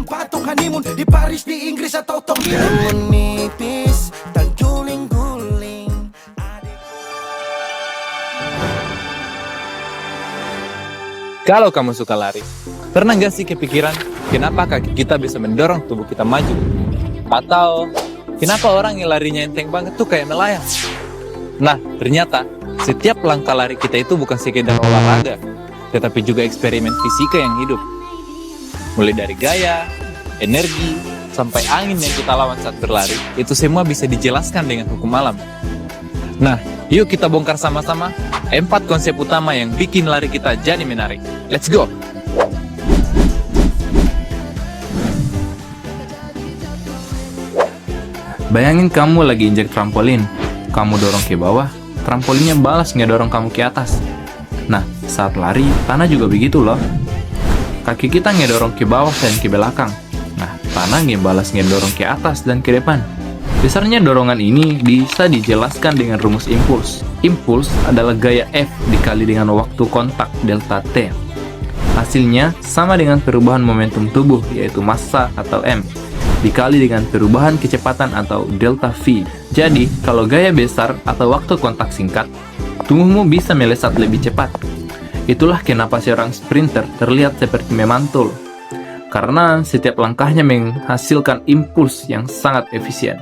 patong honeymoon di Paris, di Inggris atau Tokyo. Menipis dan guling-guling. Kalau kamu suka lari, pernah nggak sih kepikiran kenapa kaki kita bisa mendorong tubuh kita maju? Atau kenapa orang yang larinya enteng banget tuh kayak melayang? Nah, ternyata setiap langkah lari kita itu bukan sekedar olahraga, tetapi juga eksperimen fisika yang hidup. Mulai dari gaya, energi, sampai angin yang kita lawan saat berlari, itu semua bisa dijelaskan dengan hukum alam. Nah, yuk kita bongkar sama-sama 4 konsep utama yang bikin lari kita jadi menarik. Let's go! Bayangin kamu lagi injek trampolin, kamu dorong ke bawah, trampolinnya balas ngedorong kamu ke atas. Nah, saat lari, tanah juga begitu loh. Kaki kita ngedorong ke bawah dan ke belakang. Nah, tanah ngebalas ngedorong ke atas dan ke depan. Besarnya dorongan ini bisa dijelaskan dengan rumus impuls. Impuls adalah gaya F dikali dengan waktu kontak delta T. Hasilnya sama dengan perubahan momentum tubuh, yaitu massa atau M, dikali dengan perubahan kecepatan atau delta V. Jadi, kalau gaya besar atau waktu kontak singkat, tubuhmu bisa melesat lebih cepat. Itulah kenapa seorang sprinter terlihat seperti memantul, karena setiap langkahnya menghasilkan impuls yang sangat efisien.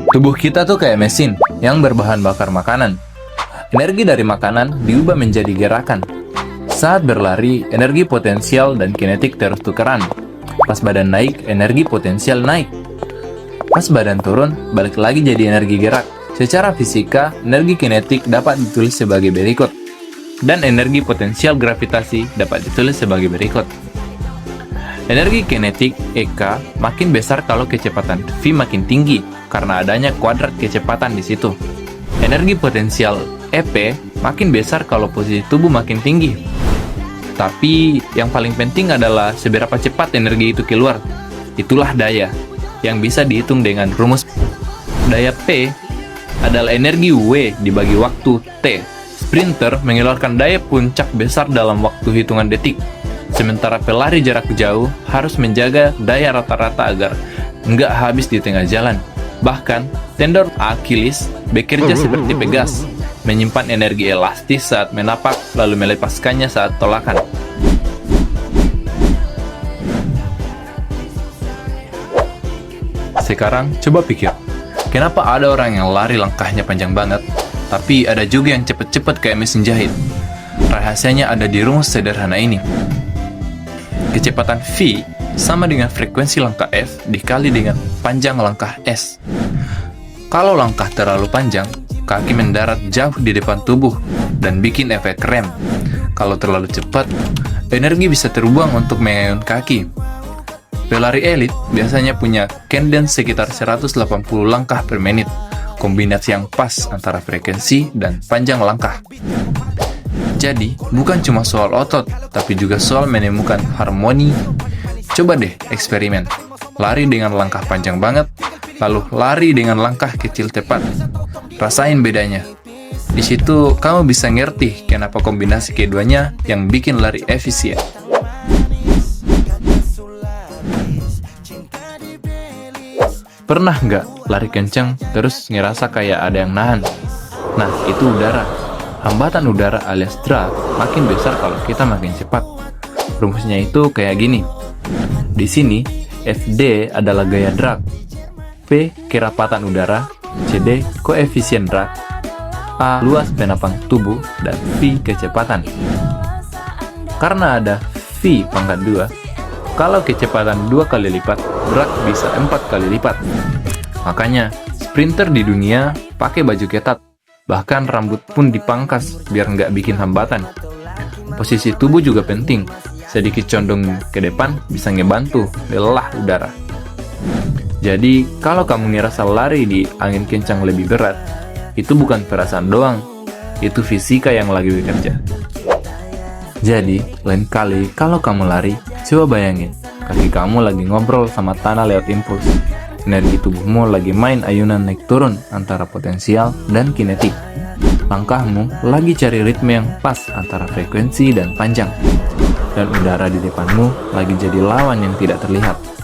Tubuh kita tuh kayak mesin yang berbahan bakar makanan. Energi dari makanan diubah menjadi gerakan. Saat berlari, energi potensial dan kinetik terus tukeran. Pas badan naik, energi potensial naik. Pas badan turun, balik lagi jadi energi gerak. Secara fisika, energi kinetik dapat ditulis sebagai berikut. Dan energi potensial gravitasi dapat ditulis sebagai berikut. Energi kinetik EK makin besar kalau kecepatan V makin tinggi karena adanya kuadrat kecepatan di situ. Energi potensial EP makin besar kalau posisi tubuh makin tinggi. Tapi yang paling penting adalah seberapa cepat energi itu keluar. Itulah daya yang bisa dihitung dengan rumus. Daya P adalah energi W dibagi waktu T. Sprinter mengeluarkan daya puncak besar dalam waktu hitungan detik. Sementara pelari jarak jauh harus menjaga daya rata-rata agar nggak habis di tengah jalan. Bahkan, tendon Achilles bekerja seperti pegas, menyimpan energi elastis saat menapak lalu melepaskannya saat tolakan. Sekarang, coba pikir, kenapa ada orang yang lari langkahnya panjang banget, tapi ada juga yang cepet-cepet kayak mesin jahit? Rahasianya ada di rumus sederhana ini. Kecepatan V sama dengan frekuensi langkah F dikali dengan panjang langkah S. Kalau langkah terlalu panjang, kaki mendarat jauh di depan tubuh dan bikin efek rem. Kalau terlalu cepat, energi bisa terbuang untuk mengayun kaki. Pelari elit biasanya punya cadence sekitar 180 langkah per menit, kombinasi yang pas antara frekuensi dan panjang langkah. Jadi, bukan cuma soal otot, tapi juga soal menemukan harmoni. Coba deh eksperimen. Lari dengan langkah panjang banget, lalu lari dengan langkah kecil tepat. Rasain bedanya. Di situ, kamu bisa ngerti kenapa kombinasi keduanya yang bikin lari efisien. Pernah nggak lari kenceng, terus ngerasa kayak ada yang nahan? Nah, itu udara. Hambatan udara alias drag makin besar kalau kita makin cepat. Rumusnya itu kayak gini. Di sini, FD adalah gaya drag, P kerapatan udara, CD koefisien drag, A luas penapang tubuh, dan V kecepatan. Karena ada V pangkat 2, kalau kecepatan 2 kali lipat, drag bisa 4 kali lipat. Makanya, sprinter di dunia pakai baju ketat. Bahkan rambut pun dipangkas biar nggak bikin hambatan. Posisi tubuh juga penting. Sedikit condong ke depan bisa ngebantu lelah udara. Jadi, kalau kamu ngerasa lari di angin kencang lebih berat, itu bukan perasaan doang. Itu fisika yang lagi bekerja. Jadi, lain kali kalau kamu lari, coba bayangin kaki kamu lagi ngobrol sama tanah lewat impuls. Energi tubuhmu lagi main ayunan naik turun antara potensial dan kinetik. Langkahmu lagi cari ritme yang pas antara frekuensi dan panjang. Dan udara di depanmu lagi jadi lawan yang tidak terlihat.